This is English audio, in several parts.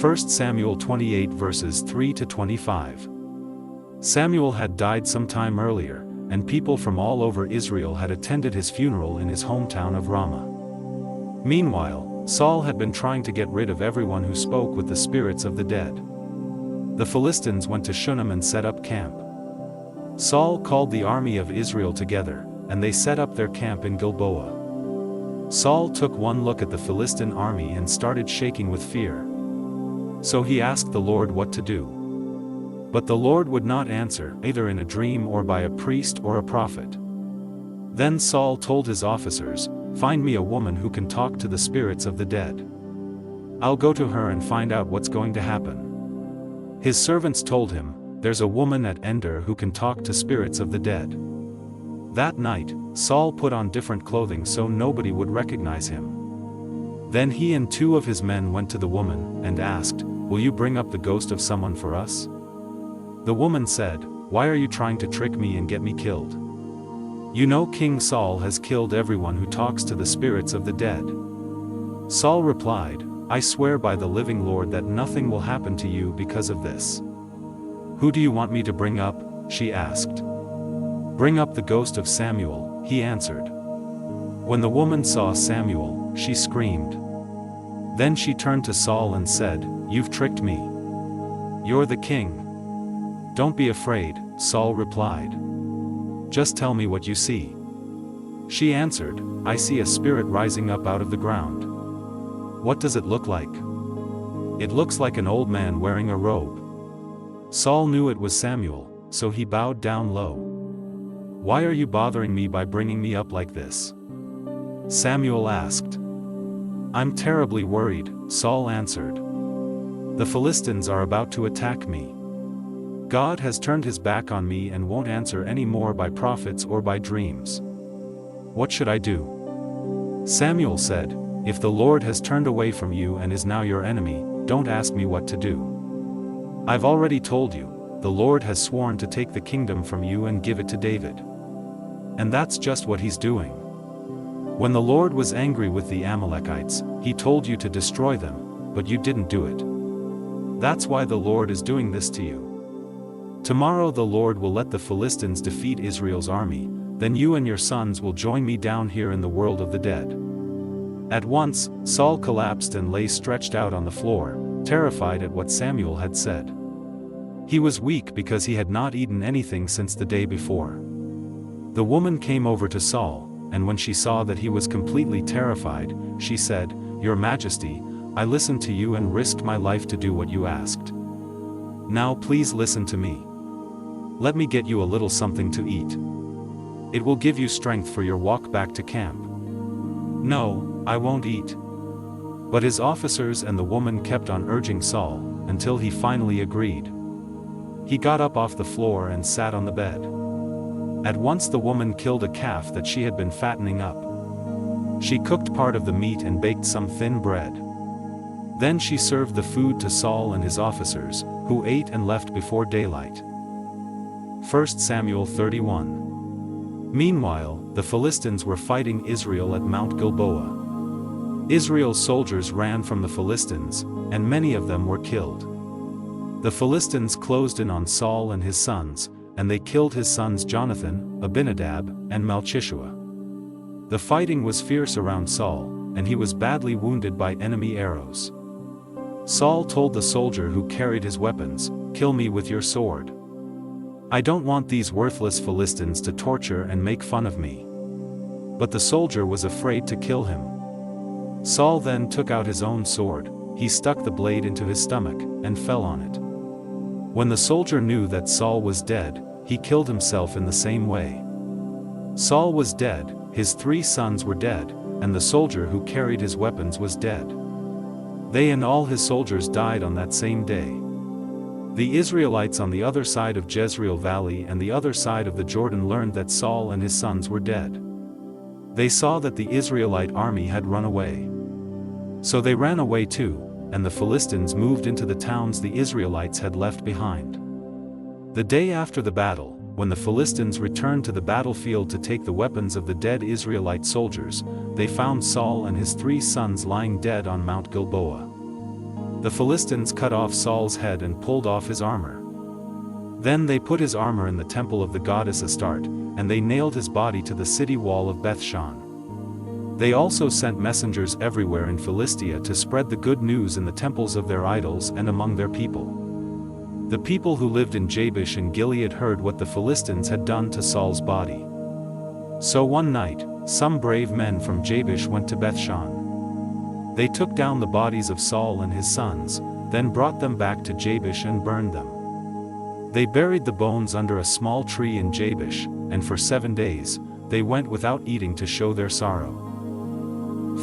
1 Samuel 28 verses 3 to 25. Samuel had died some time earlier, and people from all over Israel had attended his funeral in his hometown of Ramah. Meanwhile, Saul had been trying to get rid of everyone who spoke with the spirits of the dead. The Philistines went to Shunem and set up camp. Saul called the army of Israel together, and they set up their camp in Gilboa. Saul took one look at the Philistine army and started shaking with fear. So he asked the Lord what to do. But the Lord would not answer, either in a dream or by a priest or a prophet. Then Saul told his officers, "Find me a woman who can talk to the spirits of the dead. I'll go to her and find out what's going to happen." His servants told him, "There's a woman at Endor who can talk to spirits of the dead." That night, Saul put on different clothing so nobody would recognize him. Then he and 2 of his men went to the woman, and asked, "Will you bring up the ghost of someone for us?" The woman said, "Why are you trying to trick me and get me killed? You know King Saul has killed everyone who talks to the spirits of the dead." Saul replied, "I swear by the living Lord that nothing will happen to you because of this." "Who do you want me to bring up?" she asked. "Bring up the ghost of Samuel," he answered. When the woman saw Samuel, she screamed. Then she turned to Saul and said, "You've tricked me. You're the king." "Don't be afraid," Saul replied. "Just tell me what you see." She answered, "I see a spirit rising up out of the ground." "What does it look like?" "It looks like an old man wearing a robe." Saul knew it was Samuel, so he bowed down low. "Why are you bothering me by bringing me up like this?" Samuel asked. "I'm terribly worried," Saul answered. "The Philistines are about to attack me. God has turned his back on me and won't answer any more by prophets or by dreams. What should I do?" Samuel said, "If the Lord has turned away from you and is now your enemy, don't ask me what to do. I've already told you, the Lord has sworn to take the kingdom from you and give it to David. And that's just what he's doing. When the Lord was angry with the Amalekites, he told you to destroy them, but you didn't do it. That's why the Lord is doing this to you. Tomorrow the Lord will let the Philistines defeat Israel's army, then you and your sons will join me down here in the world of the dead." At once, Saul collapsed and lay stretched out on the floor, terrified at what Samuel had said. He was weak because he had not eaten anything since the day before. The woman came over to Saul, and when she saw that he was completely terrified, she said, "Your Majesty, I listened to you and risked my life to do what you asked. Now please listen to me. Let me get you a little something to eat. It will give you strength for your walk back to camp." "No, I won't eat." But his officers and the woman kept on urging Saul, until he finally agreed. He got up off the floor and sat on the bed. At once the woman killed a calf that she had been fattening up. She cooked part of the meat and baked some thin bread. Then she served the food to Saul and his officers, who ate and left before daylight. 1 Samuel 31. Meanwhile, the Philistines were fighting Israel at Mount Gilboa. Israel's soldiers ran from the Philistines, and many of them were killed. The Philistines closed in on Saul and his sons, and they killed his sons Jonathan, Abinadab, and Malchishua. The fighting was fierce around Saul, and he was badly wounded by enemy arrows. Saul told the soldier who carried his weapons, "Kill me with your sword. I don't want these worthless Philistines to torture and make fun of me." But the soldier was afraid to kill him. Saul then took out his own sword, he stuck the blade into his stomach, and fell on it. When the soldier knew that Saul was dead, he killed himself in the same way. Saul was dead, his 3 sons were dead, and the soldier who carried his weapons was dead. They and all his soldiers died on that same day. The Israelites on the other side of Jezreel Valley and the other side of the Jordan learned that Saul and his sons were dead. They saw that the Israelite army had run away. So they ran away too, and the Philistines moved into the towns the Israelites had left behind. The day after the battle, when the Philistines returned to the battlefield to take the weapons of the dead Israelite soldiers, they found Saul and his 3 sons lying dead on Mount Gilboa. The Philistines cut off Saul's head and pulled off his armor. Then they put his armor in the temple of the goddess Astarte, and they nailed his body to the city wall of Beth-shan. They also sent messengers everywhere in Philistia to spread the good news in the temples of their idols and among their people. The people who lived in Jabesh and Gilead heard what the Philistines had done to Saul's body. So one night, some brave men from Jabesh went to Beth-shan. They took down the bodies of Saul and his sons, then brought them back to Jabesh and burned them. They buried the bones under a small tree in Jabesh, and for 7 days, they went without eating to show their sorrow.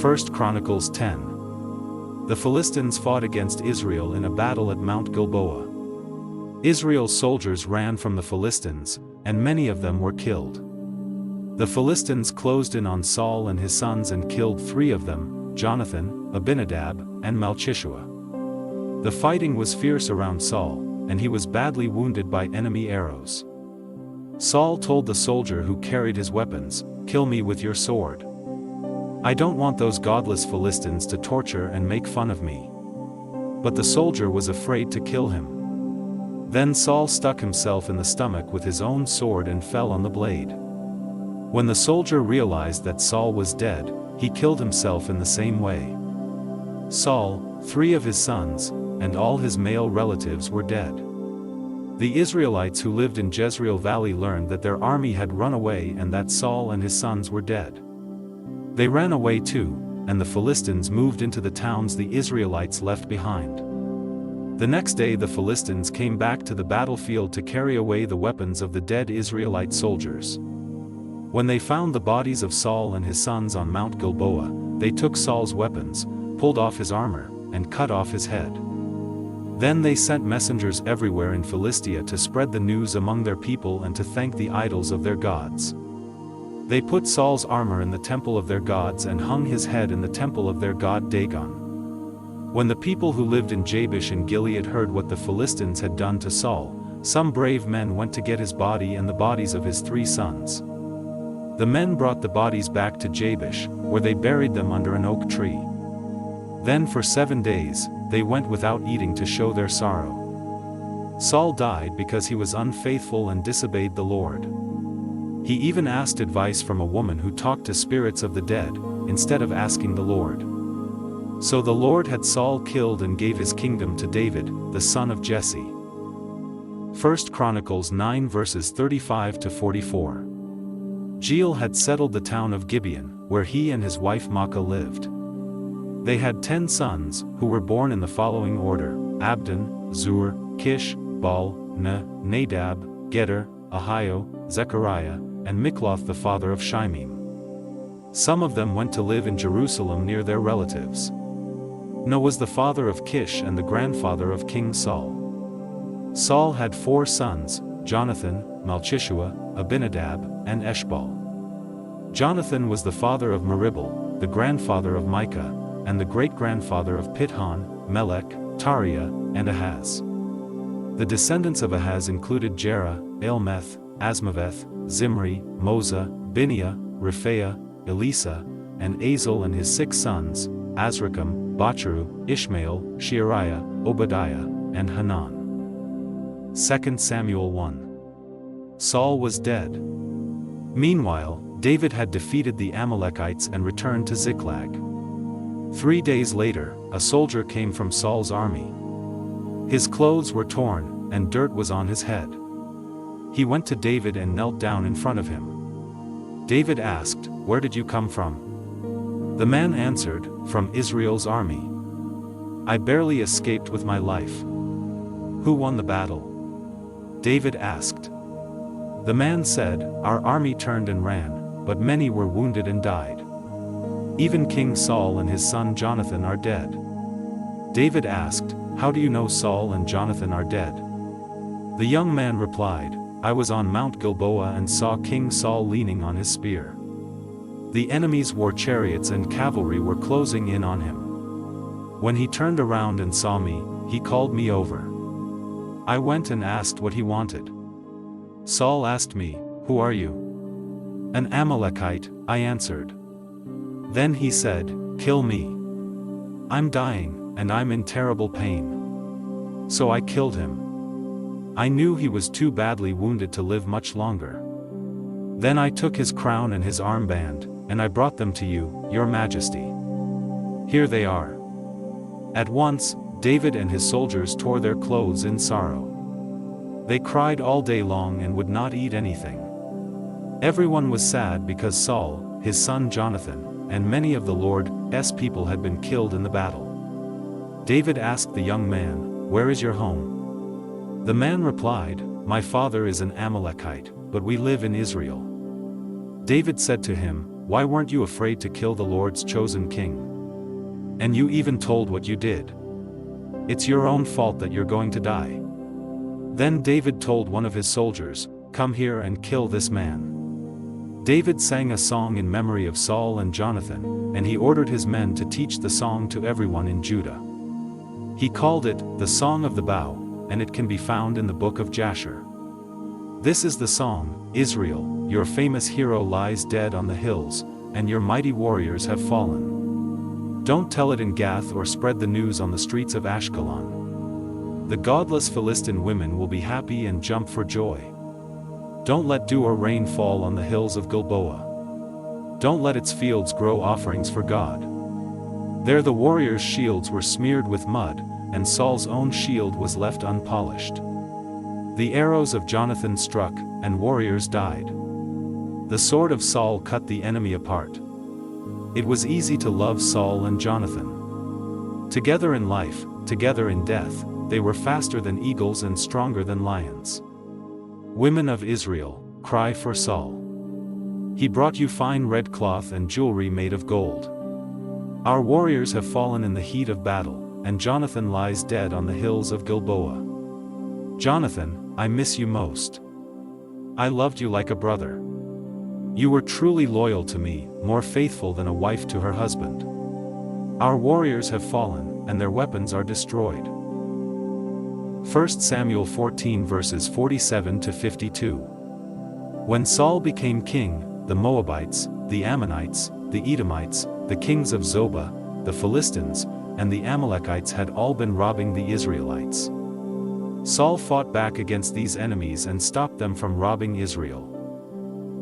1 Chronicles 10. The Philistines fought against Israel in a battle at Mount Gilboa. Israel's soldiers ran from the Philistines, and many of them were killed. The Philistines closed in on Saul and his sons and killed 3 of them, Jonathan, Abinadab, and Malchishua. The fighting was fierce around Saul, and he was badly wounded by enemy arrows. Saul told the soldier who carried his weapons, "Kill me with your sword. I don't want those godless Philistines to torture and make fun of me." But the soldier was afraid to kill him. Then Saul stuck himself in the stomach with his own sword and fell on the blade. When the soldier realized that Saul was dead, he killed himself in the same way. Saul, 3 of his sons, and all his male relatives were dead. The Israelites who lived in Jezreel Valley learned that their army had run away and that Saul and his sons were dead. They ran away too, and the Philistines moved into the towns the Israelites left behind. The next day the Philistines came back to the battlefield to carry away the weapons of the dead Israelite soldiers. When they found the bodies of Saul and his sons on Mount Gilboa, they took Saul's weapons, pulled off his armor, and cut off his head. Then they sent messengers everywhere in Philistia to spread the news among their people and to thank the idols of their gods. They put Saul's armor in the temple of their gods and hung his head in the temple of their god Dagon. When the people who lived in Jabesh and Gilead heard what the Philistines had done to Saul, some brave men went to get his body and the bodies of his 3 sons. The men brought the bodies back to Jabesh, where they buried them under an oak tree. Then for 7 days, they went without eating to show their sorrow. Saul died because he was unfaithful and disobeyed the Lord. He even asked advice from a woman who talked to spirits of the dead, instead of asking the Lord. So the Lord had Saul killed and gave his kingdom to David, the son of Jesse. 1 Chronicles 9 verses 35 to 44. Jeiel had settled the town of Gibeon, where he and his wife Maacah lived. They had 10 sons, who were born in the following order: Abdon, Zur, Kish, Baal, Nadab, Gedor, Ahio, Zechariah, and Mikloth the father of Shimei. Some of them went to live in Jerusalem near their relatives. Noah was the father of Kish and the grandfather of King Saul. Saul had 4 sons, Jonathan, Malchishua, Abinadab, and Eshbaal. Jonathan was the father of Meribel, the grandfather of Micah, and the great-grandfather of Pithon, Melech, Tariah, and Ahaz. The descendants of Ahaz included Jerah, Alemeth, Asmaveth, Zimri, Moza, Bineah, Rephaiah, Elisa, and Azel and his 6 sons, Azrikam, Bacharu, Ishmael, Sheariah, Obadiah, and Hanan. 2 Samuel 1. Saul was dead. Meanwhile, David had defeated the Amalekites and returned to Ziklag. 3 days later, a soldier came from Saul's army. His clothes were torn, and dirt was on his head. He went to David and knelt down in front of him. David asked, "Where did you come from?" The man answered, "From Israel's army. I barely escaped with my life." "Who won the battle?" David asked. The man said, "Our army turned and ran, but many were wounded and died. Even King Saul and his son Jonathan are dead." David asked, "How do you know Saul and Jonathan are dead?" The young man replied, "I was on Mount Gilboa and saw King Saul leaning on his spear. The enemy's war chariots and cavalry were closing in on him. When he turned around and saw me, he called me over. I went and asked what he wanted. Saul asked me, 'Who are you?' 'An Amalekite,' I answered. Then he said, 'Kill me. I'm dying.' and I'm in terrible pain. So I killed him. I knew he was too badly wounded to live much longer. Then I took his crown and his armband, and I brought them to you, your majesty. Here they are." At once, David and his soldiers tore their clothes in sorrow. They cried all day long and would not eat anything. Everyone was sad because Saul, his son Jonathan, and many of the Lord's people had been killed in the battle. David asked the young man, "Where is your home?" The man replied, "My father is an Amalekite, but we live in Israel." David said to him, "Why weren't you afraid to kill the Lord's chosen king? And you even told what you did. It's your own fault that you're going to die." Then David told one of his soldiers, "Come here and kill this man." David sang a song in memory of Saul and Jonathan, and he ordered his men to teach the song to everyone in Judah. He called it, "The Song of the Bow," and it can be found in the book of Jasher. This is the song: "Israel, your famous hero lies dead on the hills, and your mighty warriors have fallen. Don't tell it in Gath or spread the news on the streets of Ashkelon. The godless Philistine women will be happy and jump for joy. Don't let dew or rain fall on the hills of Gilboa. Don't let its fields grow offerings for God. There the warriors' shields were smeared with mud, and Saul's own shield was left unpolished. The arrows of Jonathan struck, and warriors died. The sword of Saul cut the enemy apart." It was easy to love Saul and Jonathan. Together in life, together in death, they were faster than eagles and stronger than lions. Women of Israel, cry for Saul. He brought you fine red cloth and jewelry made of gold. Our warriors have fallen in the heat of battle, and Jonathan lies dead on the hills of Gilboa. Jonathan, I miss you most. I loved you like a brother. You were truly loyal to me, more faithful than a wife to her husband. Our warriors have fallen, and their weapons are destroyed. 1 Samuel 14 verses 47 to 52. When Saul became king, the Moabites, the Ammonites, the Edomites, the kings of Zobah, the Philistines, and the Amalekites had all been robbing the Israelites. Saul fought back against these enemies and stopped them from robbing Israel.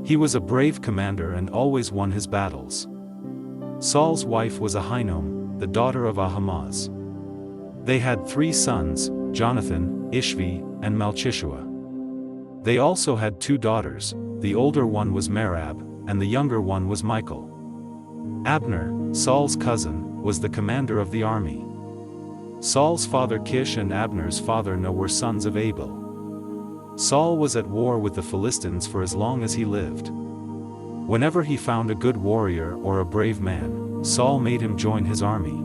He was a brave commander and always won his battles. Saul's wife was Ahinoam, the daughter of Ahimaaz. They had 3 sons, Jonathan, Ishvi, and Malchishua. They also had 2 daughters, the older one was Merab, and the younger one was Michal. Abner, Saul's cousin, was the commander of the army. Saul's father Kish and Abner's father Ner were sons of Abel. Saul was at war with the Philistines for as long as he lived. Whenever he found a good warrior or a brave man, Saul made him join his army.